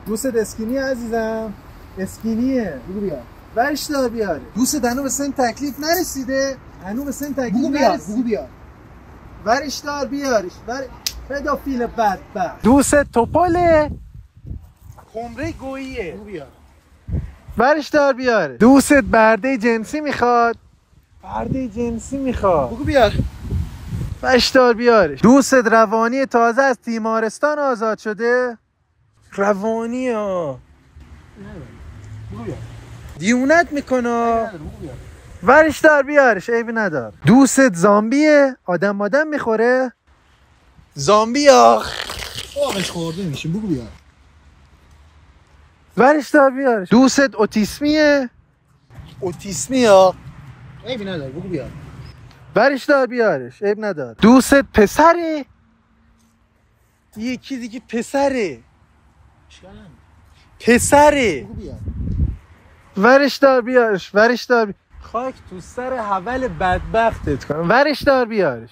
دوست اسکینی عزیزم؟ اسکینیه. بگو بیار. ورش دار بیاره. دوست هنو به سن تکلیف نرسیده؟ هنو به سن تکلیف نرسیده؟ بگو بیار. ورش دار بیارش. پدافیل بدبخت. دوست توپله؟ خمره گوییه. بگو بیار. ورش دار بیاره. دوست برده جنسی میخواد؟ برده جنسی میخواد. بگو بیار. ورش دار بیارش. دوست روانی تازه از تیمارستان آزاد شده؟ روانی ها. بگو بیار. دیونت میکنه. ورش دار بیارش. عیبی ندار. دوست زامبیه؟ آدم میخوره؟ زامبی آخش خورده میشیم. بگو بیار. ورش دار بیارش. دوست اوتیسمیه؟ اوتیسمی ها. عیبی ندار. بگو بیار. ورش دار بیارش. عیب ندار. دوست پسره؟ یکی دیگه پسره. پسره. بگو بیار. ورش دار بیارش. ورش دار خاک تو سر حول بدبختت کنم. ورش دار بیارش.